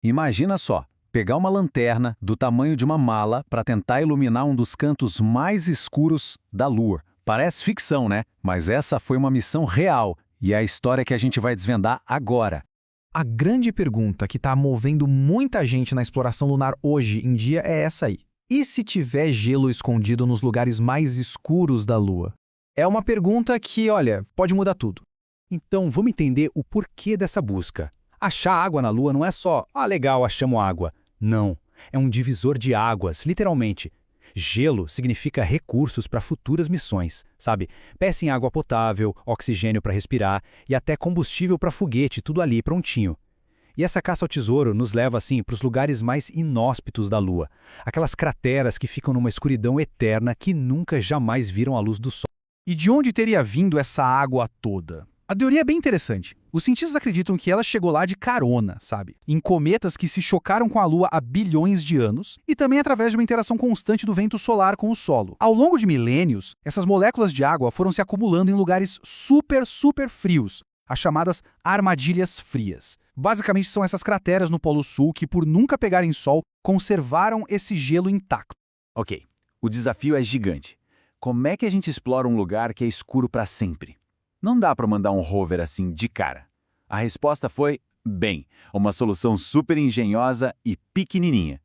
Imagina só, pegar uma lanterna do tamanho de uma mala para tentar iluminar um dos cantos mais escuros da Lua. Parece ficção, né? Mas essa foi uma missão real e é a história que a gente vai desvendar agora. A grande pergunta que está movendo muita gente na exploração lunar hoje em dia é essa aí. E se tiver gelo escondido nos lugares mais escuros da Lua? É uma pergunta que, olha, pode mudar tudo. Então, vamos entender o porquê dessa busca. Achar água na Lua não é só, legal, achamos água. Não, é um divisor de águas, literalmente. Gelo significa recursos para futuras missões, sabe? Peça em água potável, oxigênio para respirar e até combustível para foguete, tudo ali prontinho. E essa caça ao tesouro nos leva, assim, para os lugares mais inóspitos da Lua. Aquelas crateras que ficam numa escuridão eterna que nunca jamais viram a luz do sol. E de onde teria vindo essa água toda? A teoria é bem interessante. Os cientistas acreditam que ela chegou lá de carona, sabe? Em cometas que se chocaram com a Lua há bilhões de anos e também através de uma interação constante do vento solar com o solo. Ao longo de milênios, essas moléculas de água foram se acumulando em lugares super frios, as chamadas armadilhas frias. Basicamente são essas crateras no Polo Sul que, por nunca pegarem sol, conservaram esse gelo intacto. Ok, o desafio é gigante. Como é que a gente explora um lugar que é escuro para sempre? Não dá para mandar um rover assim de cara. A resposta foi, bem, uma solução super engenhosa e pequenininha.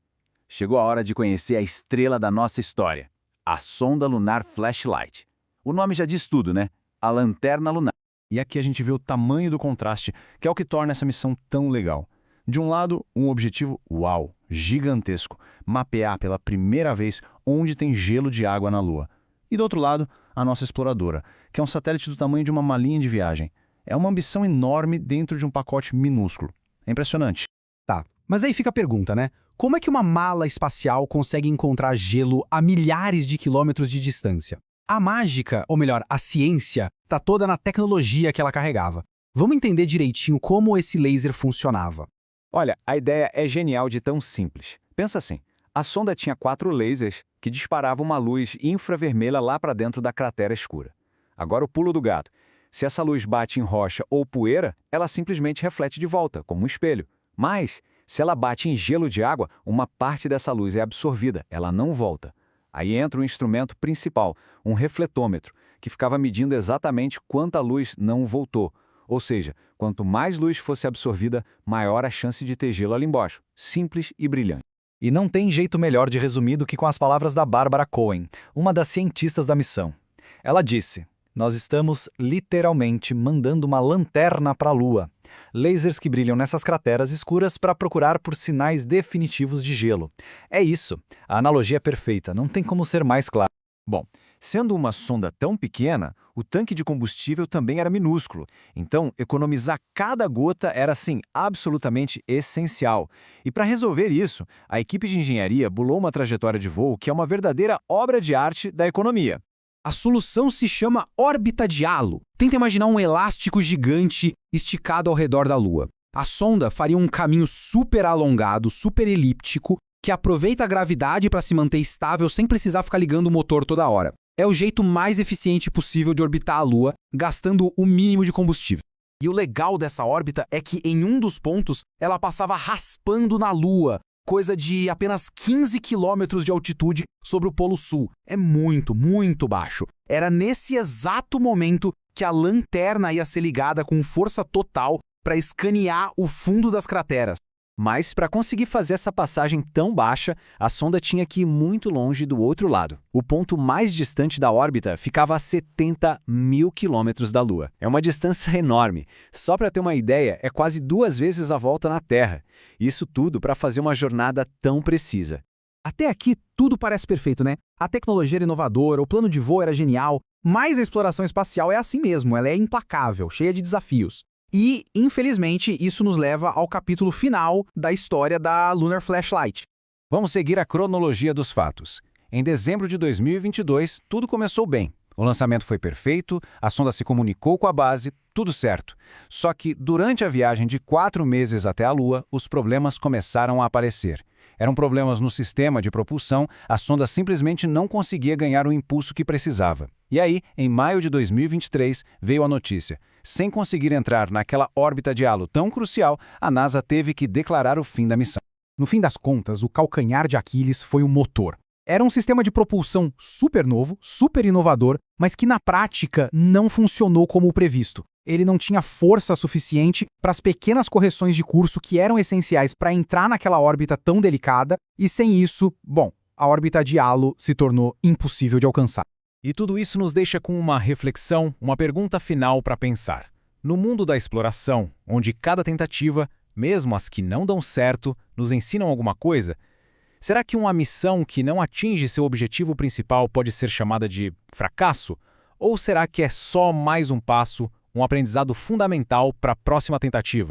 Chegou a hora de conhecer a estrela da nossa história, a sonda lunar Flashlight. O nome já diz tudo, né? A lanterna lunar. E aqui a gente vê o tamanho do contraste, que é o que torna essa missão tão legal. De um lado, um objetivo, gigantesco, mapear pela primeira vez onde tem gelo de água na Lua. E do outro lado, a nossa exploradora, que é um satélite do tamanho de uma malinha de viagem. É uma ambição enorme dentro de um pacote minúsculo. É impressionante. Tá, mas aí fica a pergunta, né? Como é que uma mala espacial consegue encontrar gelo a milhares de quilômetros de distância? A mágica, ou melhor, a ciência, tá toda na tecnologia que ela carregava. Vamos entender direitinho como esse laser funcionava. Olha, a ideia é genial de tão simples. Pensa assim, a sonda tinha 4 lasers que disparavam uma luz infravermelha lá para dentro da cratera escura. Agora o pulo do gato. Se essa luz bate em rocha ou poeira, ela simplesmente reflete de volta, como um espelho. Mas, se ela bate em gelo de água, uma parte dessa luz é absorvida, ela não volta. Aí entra o instrumento principal, um refletômetro, que ficava medindo exatamente quanta luz não voltou. Ou seja, quanto mais luz fosse absorvida, maior a chance de ter gelo ali embaixo. Simples e brilhante. E não tem jeito melhor de resumir do que com as palavras da Barbara Cohen, uma das cientistas da missão. Ela disse: nós estamos literalmente mandando uma lanterna para a Lua. Lasers que brilham nessas crateras escuras para procurar por sinais definitivos de gelo. É isso. A analogia é perfeita, não tem como ser mais claro. Bom, sendo uma sonda tão pequena, o tanque de combustível também era minúsculo. Então, economizar cada gota era, assim, absolutamente essencial. E para resolver isso, a equipe de engenharia bolou uma trajetória de voo que é uma verdadeira obra de arte da economia. A solução se chama órbita de halo. Tenta imaginar um elástico gigante esticado ao redor da Lua. A sonda faria um caminho super alongado, super elíptico, que aproveita a gravidade para se manter estável sem precisar ficar ligando o motor toda hora. É o jeito mais eficiente possível de orbitar a Lua, gastando o mínimo de combustível. E o legal dessa órbita é que em um dos pontos ela passava raspando na Lua, coisa de apenas 15 quilômetros de altitude sobre o Polo Sul. É muito baixo. Era nesse exato momento que a lanterna ia ser ligada com força total para escanear o fundo das crateras. Mas, para conseguir fazer essa passagem tão baixa, a sonda tinha que ir muito longe do outro lado. O ponto mais distante da órbita ficava a 70 mil quilômetros da Lua. É uma distância enorme. Só para ter uma ideia, é quase 2 vezes a volta na Terra. Isso tudo para fazer uma jornada tão precisa. Até aqui, tudo parece perfeito, né? A tecnologia era inovadora, o plano de voo era genial, mas a exploração espacial é assim mesmo, ela é implacável, cheia de desafios. E, infelizmente, isso nos leva ao capítulo final da história da Lunar Flashlight. Vamos seguir a cronologia dos fatos. Em dezembro de 2022, tudo começou bem. O lançamento foi perfeito, a sonda se comunicou com a base, tudo certo. Só que, durante a viagem de 4 meses até a Lua, os problemas começaram a aparecer. Eram problemas no sistema de propulsão, a sonda simplesmente não conseguia ganhar o impulso que precisava. E aí, em maio de 2023, veio a notícia. Sem conseguir entrar naquela órbita de halo tão crucial, a NASA teve que declarar o fim da missão. No fim das contas, o calcanhar de Aquiles foi o motor. Era um sistema de propulsão super novo, super inovador, mas que na prática não funcionou como o previsto. Ele não tinha força suficiente para as pequenas correções de curso que eram essenciais para entrar naquela órbita tão delicada, e sem isso, bom, a órbita de halo se tornou impossível de alcançar. E tudo isso nos deixa com uma reflexão, uma pergunta final para pensar. No mundo da exploração, onde cada tentativa, mesmo as que não dão certo, nos ensinam alguma coisa, será que uma missão que não atinge seu objetivo principal pode ser chamada de fracasso? Ou será que é só mais um passo, um aprendizado fundamental para a próxima tentativa?